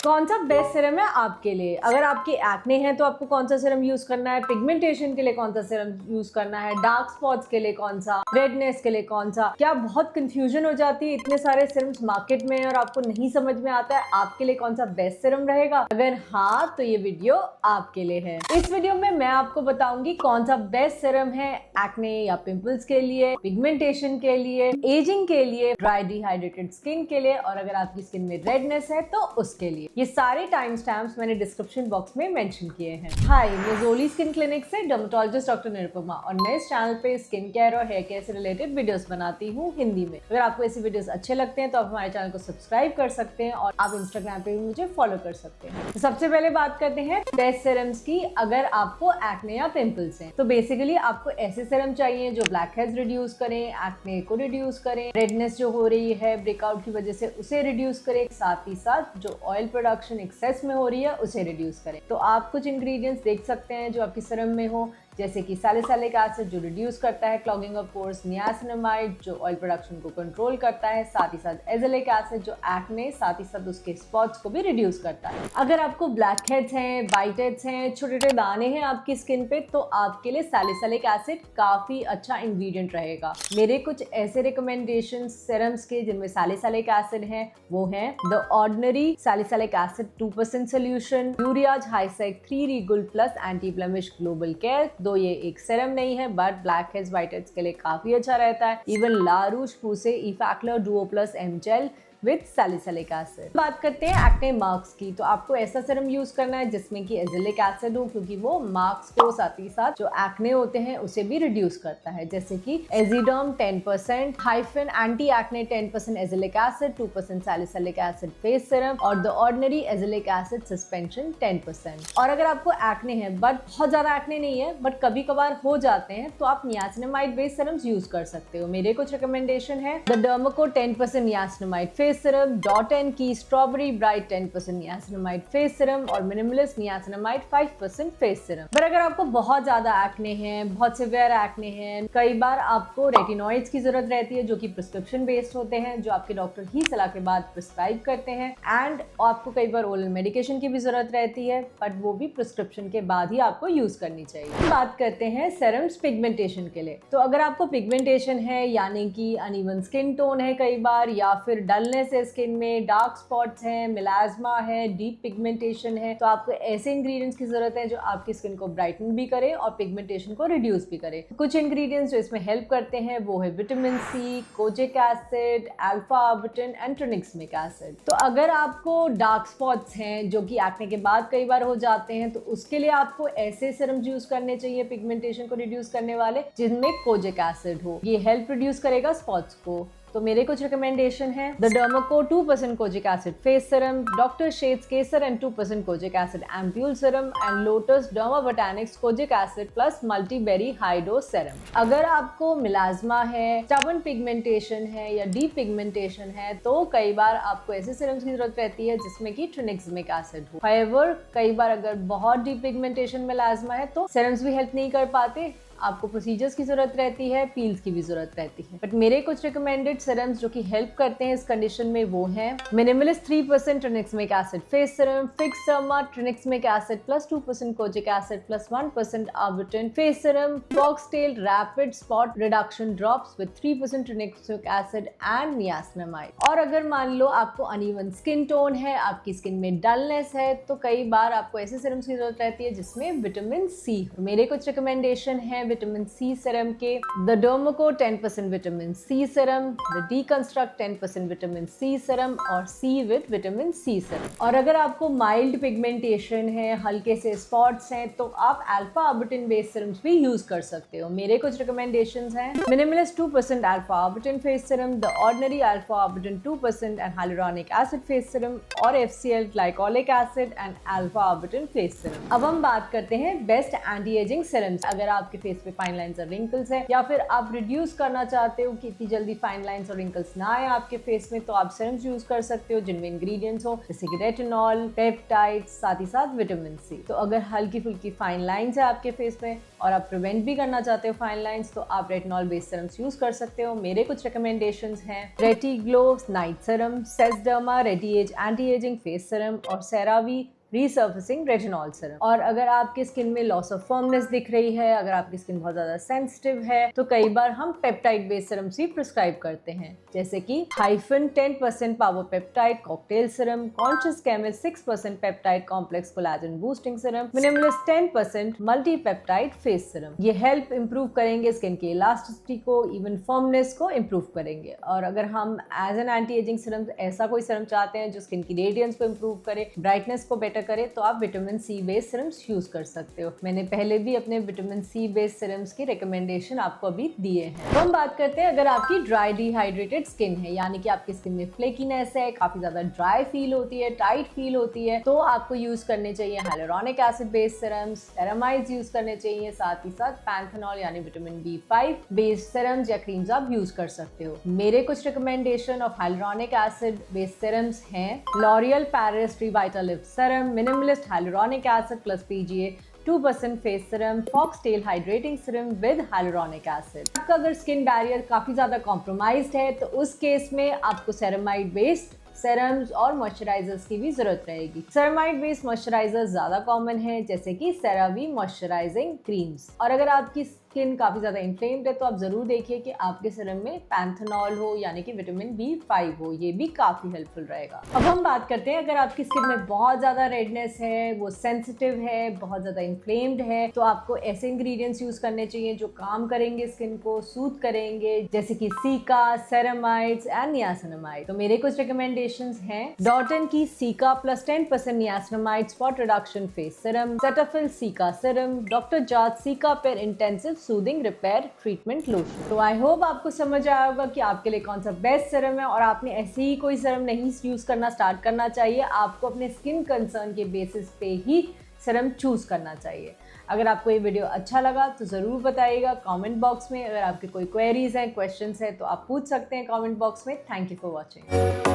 कौन सा best serum है आपके लिए? अगर आपकी एक्ने है तो आपको कौन सा सीरम यूज करना है, पिगमेंटेशन के लिए कौन सा सीरम यूज करना है, डार्क स्पॉट्स के लिए कौन सा, रेडनेस के लिए कौन सा? क्या बहुत कंफ्यूजन हो जाती है? इतने सारे सीरम्स मार्केट में और आपको नहीं समझ में आता है आपके लिए कौन सा बेस्ट सीरम रहेगा? अगर हाँ तो ये वीडियो आपके लिए है। इस वीडियो में मैं आपको बताऊंगी कौन सा बेस्ट सीरम है एक्ने या पिंपल्स के लिए, पिगमेंटेशन के लिए, एजिंग के लिए, ड्राई डिहाइड्रेटेड स्किन के लिए और अगर आपकी स्किन में रेडनेस है तो उसके लिए। ये सारे टाइम स्टैम्प्स मैंने डिस्क्रिप्शन बॉक्स में मेंशन किए हैं। हाय, मैं जोली स्किन क्लिनिक से डर्मेटोलॉजिस्ट डॉक्टर निरुपमा और मैं इस चैनल पे स्किन केयर और हेयर केयर से रिलेटेड वीडियोस बनाती हूँ हिंदी में। अगर आपको ऐसे वीडियोस अच्छे लगते हैं तो आप हमारे चैनल को सब्सक्राइब कर सकते हैं और आप इंस्टाग्राम पे भी मुझे फॉलो कर सकते हैं। तो सबसे पहले बात करते हैं बेस्ट सीरम्स की। अगर आपको एक्ने या पिंपल्स हैं तो बेसिकली आपको ऐसे सीरम चाहिए जो ब्लैक हेड्स रिड्यूस करें, एक्ने को रिड्यूस करें, रेडनेस जो हो रही है ब्रेकआउट की वजह से उसे रिड्यूस करें, साथ ही साथ जो ऑयल प्रोडक्शन एक्सेस में हो रही है उसे रिड्यूस करें। तो आप कुछ इंग्रेडिएंट्स देख सकते हैं जो आपकी सीरम में हो, जैसे कि सैलिसिलिक एसिड जो रिड्यूस करता है क्लॉगिंग ऑफ पोर्स, नियासिनामाइड जो ऑयल प्रोडक्शन को कंट्रोल करता है, साथ ही साथ एजेलिक एसिड जो एक्ने साथ ही साथ उसके स्पॉट्स को भी रिड्यूस करता है। अगर आपको ब्लैक हेड्स हैं, वाइट हेड्स हैं, छोटे छोटे दाने हैं आपकी स्किन पे तो आपके लिए सैलिसिलिक एसिड काफी अच्छा इंग्रेडिएंट रहेगा। मेरे कुछ ऐसे रिकमेंडेशन सीरम्स के जिनमें सैलिसिलिक एसिड है वो है The Ordinary salicylic acid 2% solution, Uriage Hyseac 3 Regul plus anti blemish global care. दो ये एक सीरम नहीं है but black heads white heads के लिए काफी अच्छा रहता है। Even La Roche Posay Effaclar Duo plus M gel with salicylic acid. बात करते हैं एक्ने मार्क्स की, तो आपको ऐसा सीरम यूज करना है जिसमें कि एजेलिक एसिड हो क्योंकि वो मार्क्स को साथ ही साथ जो एक्ने होते हैं उसे भी रिड्यूस करता है, जैसे कि Aziderm 10%, hyphen anti acne 10% azelaic acid, 2% salicylic acid face serum और The Ordinary azelaic acid suspension 10%। और अगर आपको एक्ने है बट बहुत ज्यादा एक्ने नहीं है बट कभी कभार हो जाते हैं तो आप नियासिनामाइड बेस्ड सीरम्स यूज कर सकते हो। मेरे कुछ रिकमेंडेशन है The Dermaco 10% niacinamide face serum, Dot and Key strawberry bright 10% niacinamide face serum और मिनिमलिस्ट नियासिनामाइड 5% फेस सीरम। पर अगर आपको बहुत ज्यादा एक्ने है, बहुत सिवियर एक्ने है, कई बार आपको रेटिनॉइड्स की जरूरत रहती है जो कि प्रिस्क्रिप्शन बेस्ड होते हैं, जो आपके डॉक्टर ही सलाह के बाद प्रिस्क्राइब करते हैं एंड आपको कई बार ओरल मेडिकेशन की भी जरूरत रहती है बट वो भी प्रिस्क्रिप्शन के बाद ही आपको यूज करनी चाहिए। बात करते हैं सीरम्स पिगमेंटेशन के लिए। तो अगर आपको पिगमेंटेशन है यानी कि अनइवन स्किन टोन है कई बार या फिर डलनेस है स्किन में, डार्क स्पॉट्स हैं, मिलाज्मा है, डीप पिगमेंटेशन है, तो आपको ऐसे इंग्रेडिएंट्स की जरूरत है जो आपकी स्किन को ब्राइटन भी करे और पिगमेंटेशन को रिड्यूस भी करे। कुछ इंग्रेडिएंट्स जो इसमें हेल्प करते हैं वो है vitamin C, kojic acid, alpha arbutin and tranexamic acid. तो अगर आपको डार्क स्पॉट्स हैं जो कि एक्ने के बाद कई बार हो जाते हैं तो उसके लिए आपको ऐसे सीरम्स यूज करने चाहिए पिगमेंटेशन को रिड्यूस करने वाले जिनमें कोजिक एसिड हो। ये हेल्प रिड्यूस करेगा स्पॉट्स को। तो मेरे कुछ रिकमेंडेशन है The Derma Co 2% kojic acid face serum, doctor Sheth's Kesar and 2% kojic acid ampoule serum and Lotus Derma Botanics kojic acid plus multiberry high dose serum. अगर आपको मिलाज्मा है, स्टबर्न पिगमेंटेशन है या डीप पिगमेंटेशन है तो कई बार आपको ऐसे सीरम्स की जरूरत रहती है जिसमें कि ट्रिनिक्समिक एसिड हो। हाउएवर कई बार अगर बहुत डीप पिगमेंटेशन मिलाज्मा है तो सीरम्स भी हेल्प नहीं कर पाते, आपको प्रोसीजर्स की जरूरत रहती है, पील्स की भी जरूरत रहती है। बट मेरे कुछ रिकमेंडेड सीरम्स जो कि हेल्प करते हैं इस कंडीशन में वो हैं Minimalist 3% tranexamic acid face serum, Fixderma tranexamic acid plus 2% kojic acid plus 1% arbutin face serum, Foxtale rapid spot reduction drops with 3% tranexamic acid and niacinamide. और अगर मान लो आपको अनइवन स्किन टोन है, आपकी स्किन में डलनेस है तो कई बार आपको ऐसे सीरम्स की जरूरत रहती है जिसमें विटामिन सी। मेरे कुछ रिकमेंडेशन है विटामिन सी सीरम के the Dermaco 10% vitamin C serum, the deconstruct 10% vitamin C serum और C with vitamin C serum. और अगर आपको माइल्ड पिगमेंटेशन है, हल्के से स्पॉट्स हैं तो आप अल्फा आर्बिटिन बेस्ड सीरम्स भी यूज कर सकते हो। मेरे कुछ रिकमेंडेशंस हैं Minimalist 2% alpha arbutin face serum, The Ordinary alpha arbutin 2% and hyaluronic acid face serum और FCL glycolic acid and alpha arbutin face serum. अब हम बात करते हैं बेस्ट एंटी एजिंग सीरम्स। अगर आपके फेस फेस पे फाइन लाइंस और रिंकल्स है, या फिर आप रिड्यूस करना चाहते हो कि इतनी जल्दी फाइन लाइंस और रिंकल्स ना आए आपके फेस में, तो आप सीरम्स यूज कर सकते हो जिनमें इंग्रेडिएंट्स हो जैसे कि रेटिनॉल, पेप्टाइड्स, साथ ही साथ विटामिन सी। तो अगर हल्की फुल्की फाइन लाइंस है आपके फेस में और आप प्रिवेंट भी करना चाहते हो फाइन लाइंस, तो आप रेटिनॉल बेस्ड सीरम्स यूज कर सकते हो। मेरे कुछ रिकमेंडेशंस हैं reti glow night serum, Sesderma Reti Age anti ageing face serum और सेरावी रीसर्फेसिंग रेटिनॉल सीरम। और अगर आपकी स्किन में लॉस ऑफ फर्मनेस दिख रही है, अगर आपकी स्किन बहुत ज्यादा सेंसिटिव है, तो कई बार हम पेप्टाइड बेस्ड सीरम्स भी प्रिस्क्राइब करते हैं, जैसे कि hyphen 10% power peptide cocktail serum, conscious chemist 6% peptide complex collagen boosting serum, minimalist 10% multi peptide face serum. ये हेल्प इंप्रूव करेंगे स्किन की इलास्टिसिटी को, इवन फर्मनेस को इंप्रूव करेंगे। और अगर हम as an anti aging serum ऐसा कोई सीरम चाहते हैं जो स्किन की रेडियंस को इंप्रूव करे, ब्राइटनेस को बेटर करे, तो आप vitamin C based serums use कर सकते हो। मैंने पहले भी अपने विटामिन सी बेस्ड सीरम्स की रिकमेंडेशन आपको अभी दिए हैं। तो हम बात करते हैं अगर आपकी ड्राई डिहाइड्रेटेड स्किन है, यानी कि आपकी स्किन में फ्लेकीनेस है, काफी ज्यादा ड्राई फील होती है, टाइट फील होती है, तो आपको यूज करने चाहिए hyaluronic acid based serums, ceramides use करने चाहिए, साथ ही साथ पैंथेनॉल यानी विटामिन B5 बेस्ड सीरम्स या क्रीम्स आप यूज कर सकते हो। मेरे कुछ recommendation of hyaluronic acid based serums हैं L'Oreal Paris Revitalift serum, Minimalist hyaluronic acid plus PGA 2% face serum, Foxtale hydrating serum with hyaluronic acid. आपका अगर स्किन बैरियर काफी ज्यादा कॉम्प्रोमाइज्ड है, तो उस केस में आपको सेरामाइड बेस्ड सेरम्स और मॉइस्चराइजर्स की भी जरूरत रहेगी। सेरामाइड बेस्ड मॉइस्चराइजर्स ज्यादा कॉमन है, जैसे कि सेरावी मॉइस्चराइजिंग क्रीम्स। और अगर आपकी स्किन काफी ज्यादा इन्फ्लेम्ड है, तो आप जरूर देखिए कि आपके सीरम में पैंथेनॉल हो यानी कि विटामिन B5 हो, ये भी काफी हेल्पफुल रहेगा। अब हम बात करते हैं अगर आपकी स्किन में बहुत ज्यादा रेडनेस है, वो सेंसिटिव है, बहुत ज्यादा इन्फ्लेम्ड है, तो आपको ऐसे इंग्रेडिएंट्स यूज करने चाहिए जो काम करेंगे, स्किन को सूथ करेंगे, जैसे कि सीका, सेरामाइड्स एंड नियासिनामाइड। तो मेरे कुछ रिकमेंडेशंस हैं dot and key cica plus 10% niacinamide spot reduction face serum, Cetaphil cica serum, doctor Jart Cicapair intensive soothing repair treatment lotion. तो आई होप आपको समझ आया होगा कि आपके लिए कौन सा बेस्ट सीरम है, और आपने ऐसे ही कोई सीरम नहीं यूज करना स्टार्ट करना चाहिए। आपको अपने स्किन कंसर्न के बेसिस पे ही सीरम चूज करना चाहिए। अगर आपको ये वीडियो अच्छा लगा तो ज़रूर बताइएगा कमेंट बॉक्स में। अगर आपके कोई क्वेरीज हैं, क्वेश्चंस हैं, तो आप पूछ सकते हैं कमेंट बॉक्स में। Thank you for watching.